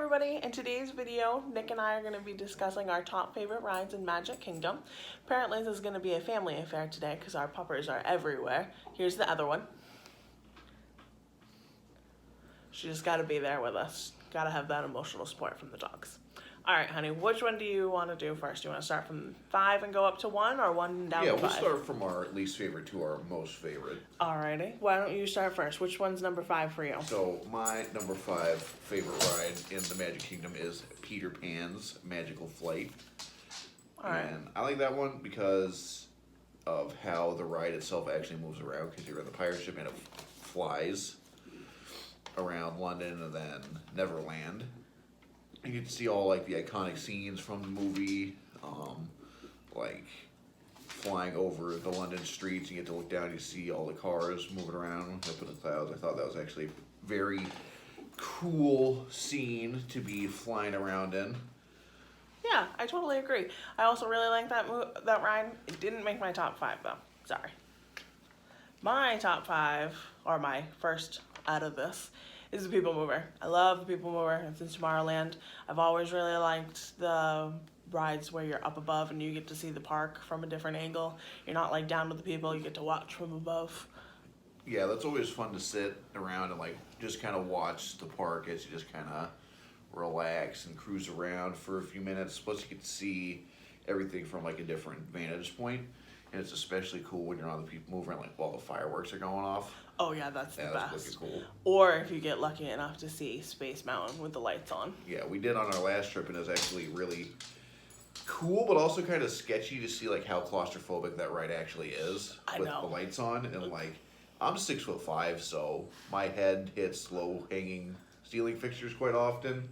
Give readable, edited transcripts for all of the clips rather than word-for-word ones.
everybody, in today's video, Nick and I are going to be discussing our top favorite rides in Magic Kingdom. Apparently this is going to be a family affair today because our puppers are everywhere. Here's the other one. She just got to be there with us. Got to have that emotional support from the dogs. Alright honey, which one do you want to do first? Do you want to start from 5 and go up to 1 or 1 down to 5? Yeah, we'll start from our least favorite to our most favorite. Alrighty, why don't you start first? Which one's number 5 for you? So my number 5 favorite ride in the Magic Kingdom is Peter Pan's Magical Flight. Alright. And I like that one because of how the ride itself actually moves around, because you're in the pirate ship and it flies around London and then Neverland. You get to see all like the iconic scenes from the movie, like flying over the London streets. You get to look down, you see all the cars moving around up in the clouds. I thought that was actually a very cool scene to be flying around in. Yeah, I totally agree. I also really like that ride. It didn't make my top 5 though. Sorry. My top 5, or my first out of this, is the People Mover. I love the People Mover. It's in Tomorrowland. I've always really liked the rides where you're up above and you get to see the park from a different angle. You're not like down with the people, you get to watch from above. Yeah, that's always fun to sit around and like just kind of watch the park as you just kind of relax and cruise around for a few minutes. Plus you get to see everything from like a different vantage point. And it's especially cool when you're on the People Mover and like while the fireworks are going off. Oh yeah, that's the best. That's looking cool. Or if you get lucky enough to see Space Mountain with the lights on. Yeah, we did on our last trip, and it was actually really cool, but also kind of sketchy to see like how claustrophobic that ride actually is with the lights on. And like, I'm 6'5", so my head hits low hanging ceiling fixtures quite often.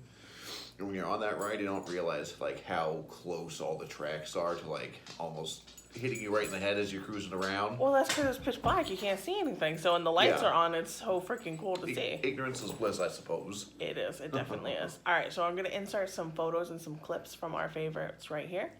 And when you're on that ride, you don't realize like how close all the tracks are to like almost hitting you right in the head as you're cruising around. Well, that's because it's pitch black. You can't see anything. So when the lights are on, it's so freaking cool to see. Ignorance is bliss, I suppose. It is. It definitely is. All right, so I'm going to insert some photos and some clips from our favorites right here.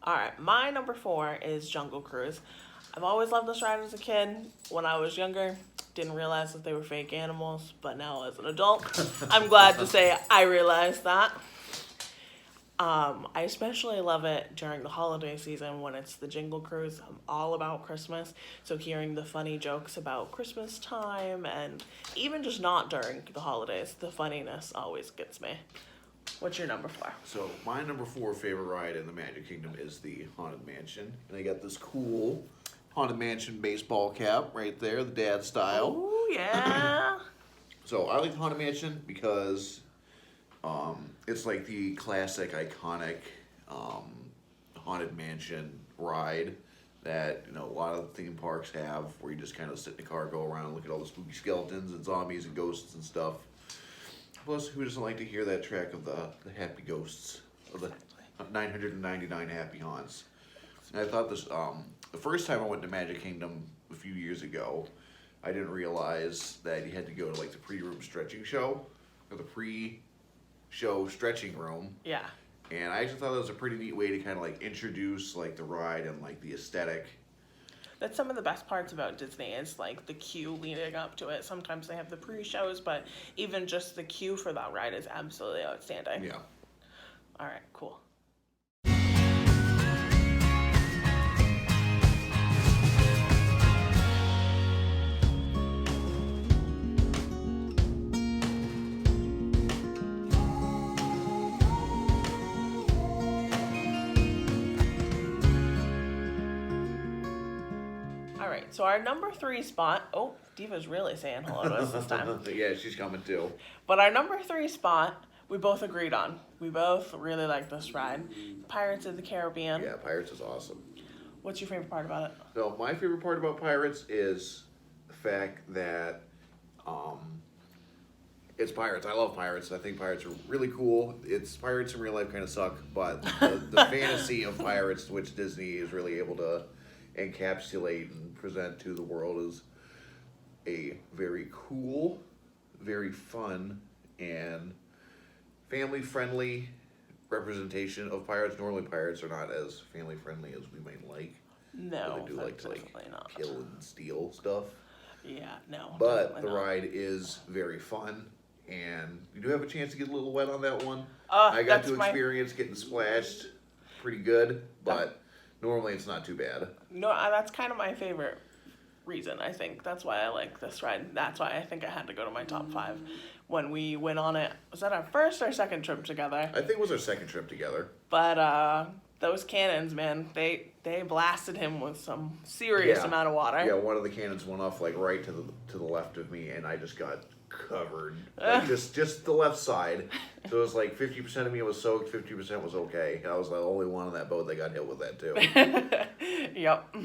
Alright, my number 4 is Jungle Cruise. I've always loved this ride as a kid. When I was younger, didn't realize that they were fake animals, but now as an adult, I'm glad to say I realized that. I especially love it during the holiday season when it's the Jingle Cruise. I'm all about Christmas, so hearing the funny jokes about Christmas time and even just not during the holidays, the funniness always gets me. What's your number 4? So my number 4 favorite ride in the Magic Kingdom is the Haunted Mansion. And I got this cool Haunted Mansion baseball cap right there, the dad style. Oh, yeah. So I like the Haunted Mansion because it's like the classic, iconic Haunted Mansion ride that, you know, a lot of the theme parks have, where you just kind of sit in the car, go around and look at all the spooky skeletons and zombies and ghosts and stuff. Plus, who doesn't like to hear that track of the happy ghosts of the 999 happy haunts? And I thought this, the first time I went to Magic Kingdom a few years ago, I didn't realize that you had to go to like the pre-room stretching show, or the pre-show stretching room. Yeah. And I actually thought that was a pretty neat way to kind of like introduce like the ride and like the aesthetic. That's some of the best parts about Disney is like the queue leading up to it. Sometimes they have the pre-shows, but even just the queue for that ride is absolutely outstanding. Yeah. All right, cool. So our number 3 spot, oh, Diva's really saying hello to us this time. Yeah, she's coming too. But our number 3 spot, we both agreed on. We both really like this ride. Pirates of the Caribbean. Yeah, Pirates is awesome. What's your favorite part about it? So my favorite part about Pirates is the fact that It's Pirates. I love Pirates. I think Pirates are really cool. It's Pirates in real life kind of suck, but the fantasy of Pirates, which Disney is really able to encapsulate and present to the world, is a very cool, very fun, and family-friendly representation of pirates. Normally, pirates are not as family-friendly as we might like. No, They do that's like to definitely not. kill and steal stuff. Yeah, no. But definitely the not. ride is very fun, and you do have a chance to get a little wet on that one. Uh, I got that's to my- experience getting splashed pretty good, but normally it's not too bad. No, that's kind of my favorite reason. I think that's why I like this ride. That's why I think I had to go to my top 5 when we went on it. Was that our first or second trip together? I think it was our second trip together. But those cannons, man, they blasted him with some serious Yeah. amount of water. Yeah, one of the cannons went off like right to the left of me, and I just got covered, like, just the left side. So it was like 50% of me was soaked, 50% was okay. And I was the only one on that boat that got hit with that too. Yep.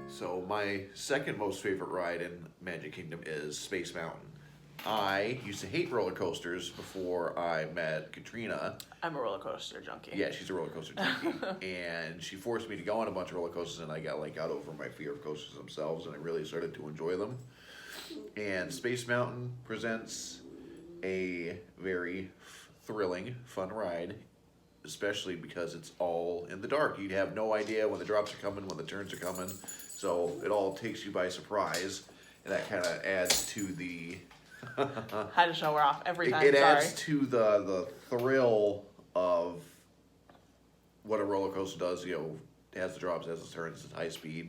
So my second most favorite ride in Magic Kingdom is Space Mountain. I used to hate roller coasters before I met Katrina. I'm a roller coaster junkie. Yeah, she's a roller coaster junkie, and she forced me to go on a bunch of roller coasters, and I got over my fear of coasters themselves, and I really started to enjoy them. And Space Mountain presents a very thrilling, fun ride, especially because it's all in the dark. You have no idea when the drops are coming, when the turns are coming, so it all takes you by surprise, and that kind of adds to the Had to show her off every time. it Sorry. adds to the thrill of what a roller coaster does. You know, it has the drops, it has the turns, it's high speed,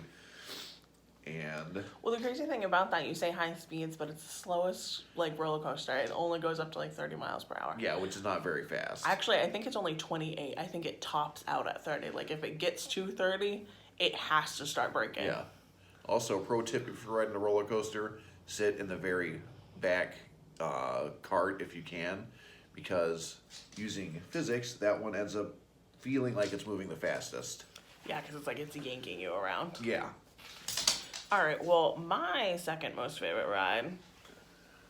and Well, the crazy thing about that, you say high speeds, but it's the slowest like roller coaster. It only goes up to like 30 miles per hour. yeah, which is not very fast. Actually, I think it's only 28. I think it tops out at 30. Like if it gets to 30, it has to start braking. Yeah. Also, pro tip if you're riding a roller coaster, sit in the very back cart if you can, because using physics, that one ends up feeling like it's moving the fastest. Yeah, because it's like it's yanking you around. Yeah. All right, well, my second most favorite ride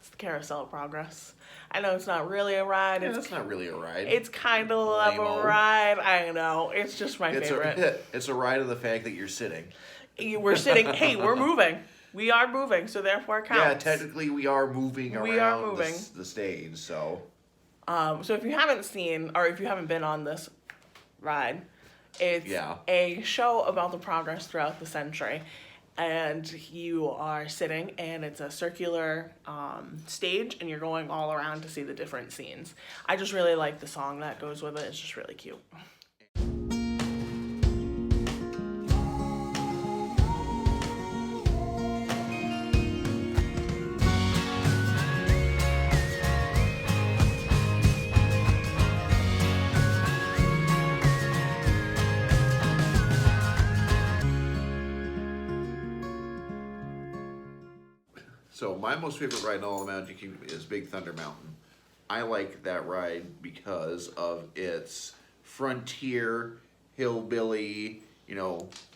is the Carousel of Progress. I know it's not really a ride. Yeah, It's that's not really a ride. it's kind of of Lame-o. a ride. I know. It's just my favorite. It's a ride of the fact that you're sitting. We're sitting. Hey, we're moving. We are moving, so therefore it counts. Yeah, technically we are moving We are around moving. the stage, so So if you haven't seen or if you haven't been on this ride, it's Yeah. a show about the progress throughout the century. And you are sitting, and it's a circular stage, and you're going all around to see the different scenes. I just really like the song that goes with it. It's just really cute. So my most favorite ride in all of Magic Kingdom is Big Thunder Mountain. I like that ride because of its frontier, hillbilly,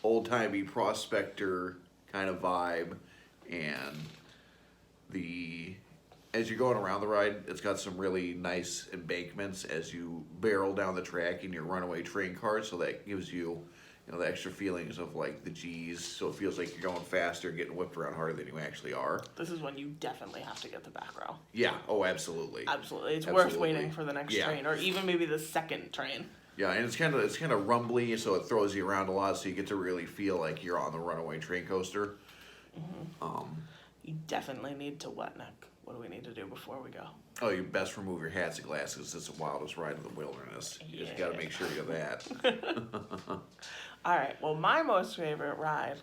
old-timey prospector kind of vibe. And as you're going around the ride, it's got some really nice embankments as you barrel down the track in your runaway train car, so that gives you the extra feelings of like the G's, so it feels like you're going faster, getting whipped around harder than you actually are. This is when you definitely have to get the back row. Yeah, oh, absolutely. Absolutely. It's worth Absolutely. waiting for the next Yeah. train, or even maybe the second train. Yeah, and it's kind of rumbly, so it throws you around a lot, so you get to really feel like you're on the runaway train coaster. You definitely need to wet neck. What do we need to do before we go? Oh, you best remove your hats and glasses. It's the wildest ride in the wilderness. You just got to Yeah. make sure you have that. All right. Well, my most favorite ride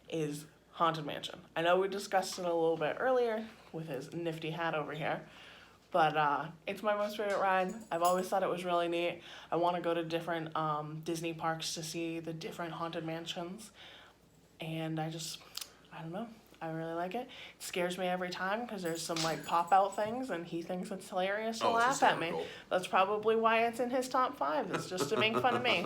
is Haunted Mansion. I know we discussed it a little bit earlier with his nifty hat over here, but it's my most favorite ride. I've always thought it was really neat. I want to go to different Disney parks to see the different Haunted Mansions, and I don't know. I really like it. It scares me every time because there's some like pop out things and he thinks it's hilarious to Oh, it's laugh at me. hysterical. That's probably why it's in his top 5. It's just to make fun of me.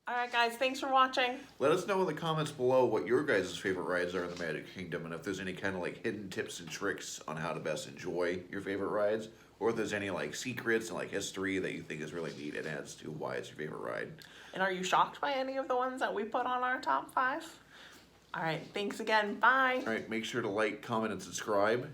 Alright guys, thanks for watching. Let us know in the comments below what your guys' favorite rides are in the Magic Kingdom, and if there's any kind of like hidden tips and tricks on how to best enjoy your favorite rides, or if there's any like secrets and like history that you think is really neat and adds to why it's your favorite ride. And are you shocked by any of the ones that we put on our top 5? Alright, thanks again. Bye. All right, make sure to like, comment, and subscribe.